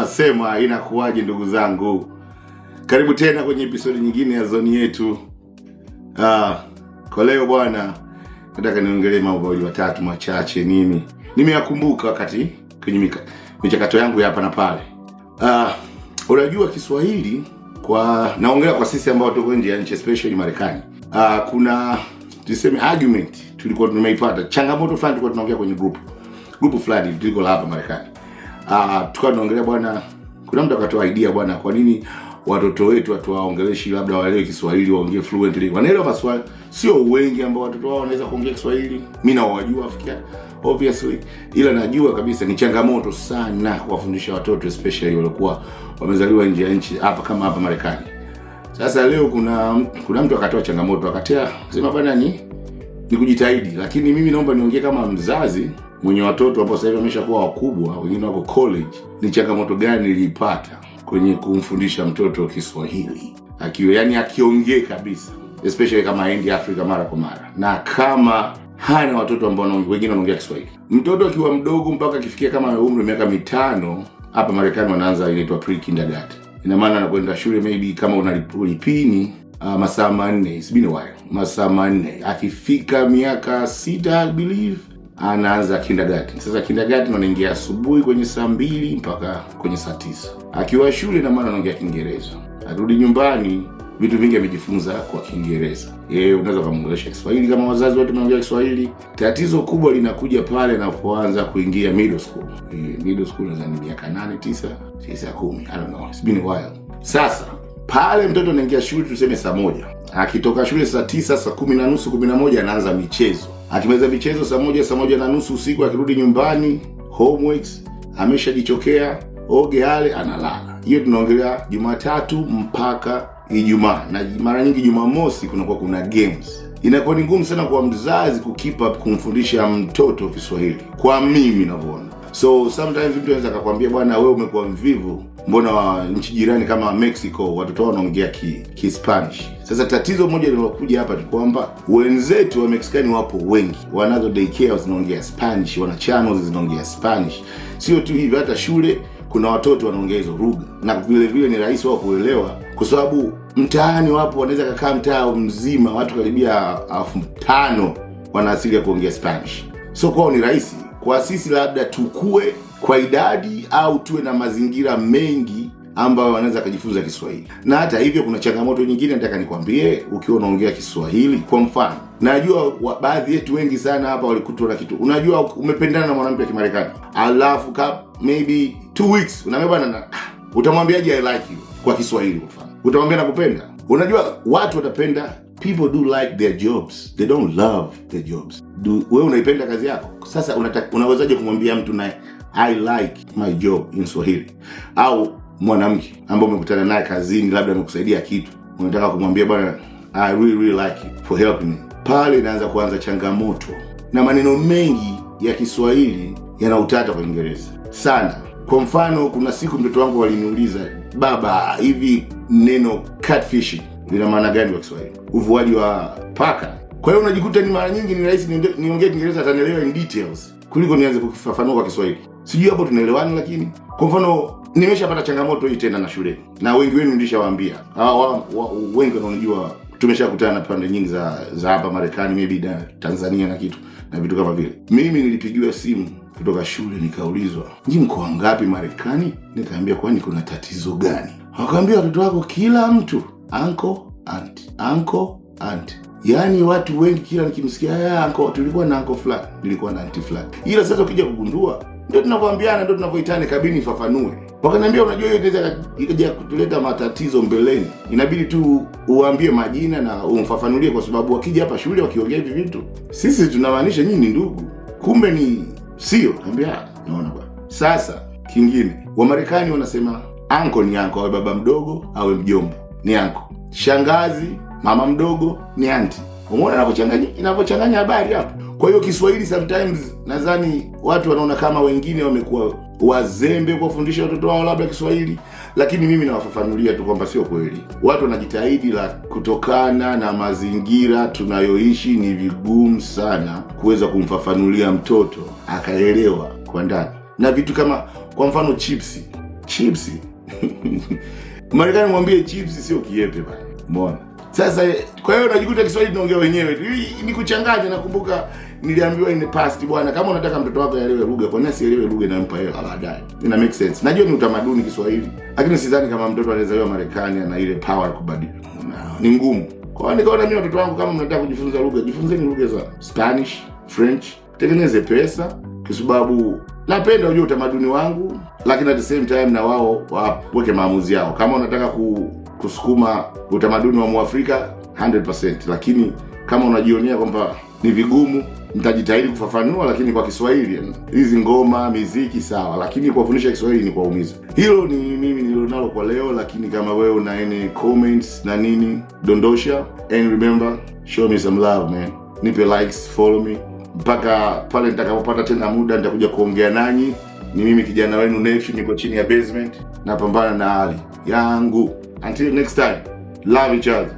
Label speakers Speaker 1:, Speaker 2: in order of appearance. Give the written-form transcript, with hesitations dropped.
Speaker 1: Sema inakuwaje ndugu zangu? Karibu tena kwenye episode nyingine ya zoni yetu. Kwa leo bwana, nataka niongelee mambo mawili matatu machache nini. Nimeyakumbuka wakati kwenye michakato yangu ya hapa na pale. Unajua Kiswahili, naongelea kwa sisi ambao tuko nje ya nchi, especially Marekani. Kuna tuseme argument tulikuwa tumeipata, changamoto fulani tulikuwa tunaongea kwenye group fulani tuliko hapa Marekani. Tukawa tunaongelea bwana, kuna mtu akatoa idea bwana, kwa nini watoto wetu hatuwaongeleshi labda waelewe Kiswahili, waongee fluently. Wanaelewa Kiswahili, sio wengi ambao watoto wao wanaweza kuongea Kiswahili. Mimi nawajua afikia obviously, ila najua kabisa ni changamoto sana kuwafundisha watoto especially walikuwa wamezaliwa nje ya nchi hapa kama hapa Marekani. Sasa leo kuna mtu akatoa changamoto, akasema bwana ni kujitahidi, lakini mimi naomba niongee kama mzazi mwenye watoto ambao sasa hivi wameshakuwa wakubwa, wengine wako college. Ni changamoto gani nilipata kwenye kumfundisha mtoto Kiswahili akiongea kabisa, especially kama aendi Afrika mara kwa mara, na kama hana watoto ambao wengine wanaongea Kiswahili. Mtoto akiwa mdogo mpaka akifikia kama umri wa miaka 5 hapa Marekani wanaanza inaitwa pre-kindergarten. Ina maana anakwenda shule maybe kama unalipini masaa 4, it's been a while, masaa 4. Akifika miaka 6 I believe anaanza kindergarten. Sasa kindergarten wanaingia asubuhi kwenye saa 2 mpaka kwenye saa 9. Akiwa shule na maana anaongea Kiingereza. Arudi nyumbani vitu vingi amejifunza kwa Kiingereza. Unaweza kumuongelesha Kiswahili kama wazazi wote wanaongea Kiswahili. Tatizo kubwa linakuja pale anapoanza kuingia middle school. Middle school nadhani miaka 8, 9, 10. I don't know. It's been a while. Sasa pale mtoto anaingia shule tuseme saa 1. Akitoka shule saa 9, saa 10:30, 11 anaanza michezo. Akimaliza michezo saa 1, saa 1:30 usiku, akirudi nyumbani homeworks, ameshajichokea, oge hale, analala. Hiyo tunaongelea Jumatatu mpaka Ijumaa, na mara nyingi Jumamosi kuna games. Inakuwa ni ngumu sana kwa mzazi kukeep up kumfundisha mtoto Kiswahili kwa mimi ninavyoona. So sometimes mtu anaweza akakwambia bwana, wewe umekuwa mvivu, mbona nchi jirani kama Mexico watoto wao wanaongea Spanish. Sasa tatizo moja lilokuja hapa ni kwamba wenzetu wa Mexicani wapo wengi, wanazo daycare zinaongea Spanish, wana channels zinaongea Spanish. Sio tu hivyo, hata shule kuna watoto wanaongea hizo lugha, na vile vile ni rahisi wao kuelewa kwa sababu mtaani wapo, wanaweza kukaa mtaa mzima watu karibia 5,000 wana asili ya kuongea Spanish. So kwao ni rahisi. Kwa sisi labda tukue kwa idadi au tuwe na mazingira mengi ambayo wanaweza kujifunza Kiswahili. Na hata hivyo kuna changamoto nyingine nataka nikwambie ukiwa unaongea Kiswahili. Kwa mfano, najua baadhi yetu wengi sana hapa walikutwa na kitu. Unajua umependana na mwanamke wa Kimarekani, alafu maybe 2 weeks unaambia utamwambiaje I like you kwa Kiswahili kwa mfano? Utamwambia nakupenda? Unajua watu watapenda, people do like their jobs, they don't love their jobs. Wewe unaipenda kazi yako. Sasa unawezaje kumwambia mtu na I like my job in Swahili? Au mwanamke ambaye umekutana naye kazini, labda amekusaidia kitu, unataka kumwambia bwana I really like you for helping me. Pale inaanza kuanza changamoto, na maneno mengi ya Kiswahili yana utata kwa Kiingereza sana. Kwa mfano, kuna siku mtoto wangu waliniuliza, baba, hivi neno catfishing lina maana gani kwa Kiswahili? Uvuaji wa paka. Kwa hiyo unajikuta ni mara nyingi ni rahisi niongee Kiingereza atanielewa in details kuliko nianze kufafanua kwa Kiswahili. Sijui hapo tunaelewana, lakini kwa mfano nimeshapata changamoto hii tena na shule. Na wengi wenu nilishawaambia. Wengi wanajua tumeshakutana na pande nyingi za hapa Marekani, maybe Tanzania na kitu na vitu kama vile. Mimi nilipigiwa simu kutoka shule nikaulizwa, "Nyinyi mko wangapi Marekani?" Nikaambia, "Kwani kuna tatizo gani?" Wakaambia, "Watoto wako kila mtu uncle aunt." Yaani watu wengi kila nikimsikia uncle, tulikuwa na uncle fulani, nilikuwa na auntie fulani. Ila sasa ukija kugundua ndio tunavyoambiana, ndio tunavyoitana, kabini fafanue. Wakaniambia, "Unajua hiyo inaweza ikaja kutuleta matatizo mbeleni. Inabidi tu uambie majina na umfafanulie, kwa sababu wakija hapa shule wakiongea hivi vitu, sisi tunamaanisha nyinyi ni ndugu. Kumbe ni sio." Niambia, "Naona bwana." Sasa kingine, Wamarekani wanasema uncle ni uncle, awe baba mdogo awe mjomba ni uncle. Shangazi, mama mdogo ni auntie. Umeona inavyochanganya habari hapo. Kwa hiyo Kiswahili sometimes nadhani watu wanaona kama wengine wamekuwa wazembe kufundisha watoto wao labda Kiswahili, lakini mimi nawafafanulia tu kwamba sio kweli. Watu wanajitahidi, la kutokana na mazingira tunayoishi ni vigumu sana kuweza kumfafanulia mtoto akaelewa kwa ndani. Na vitu kama kwa mfano Chips. Marekani mwambie chips sio kiepe bana. Umeona? Sasa kwa hiyo unajikuta Kiswahili tunaongea wenyewe. Ni kuchanganya. Nakumbuka niliambiwa in the past, bwana, kama unataka mtoto wako aelewe lugha, kwa nini asielewe lugha inampa yeye baadaye? Ina make sense. Najua ni utamaduni Kiswahili, lakini sidhani kama mtoto anazaliwa Marekani ana ile power ya kubadilika. Ni ngumu. Kwa hiyo nikaona mimi watoto wangu, kama mnataka kujifunza lugha, jifunzeni lugha za Spanish, French, tengeneze pesa, kwa sababu napenda ujue utamaduni wangu, lakini at the same time na wao waweke maamuzi yao. Kama unataka kusukuma utamaduni wa Muafrika 100%, lakini kama unajionea kwamba ni vigumu, nitajitahidi kufafanua, lakini kwa Kiswahili. Hizi ngoma, muziki sawa, lakini kwa kufundisha Kiswahili ni kuumiza. Hilo ni mimi nilionalo kwa leo, lakini kama wewe una any comments na nini, dondosha, and remember, show me some love man. Nipe likes, follow me. Mpaka pale nitakapopata tena muda nitakuja kuongea nanyi. Ni mimi kijana wenu Nephew, niko chini ya basement napambana na hali yangu. Until next time, love each other.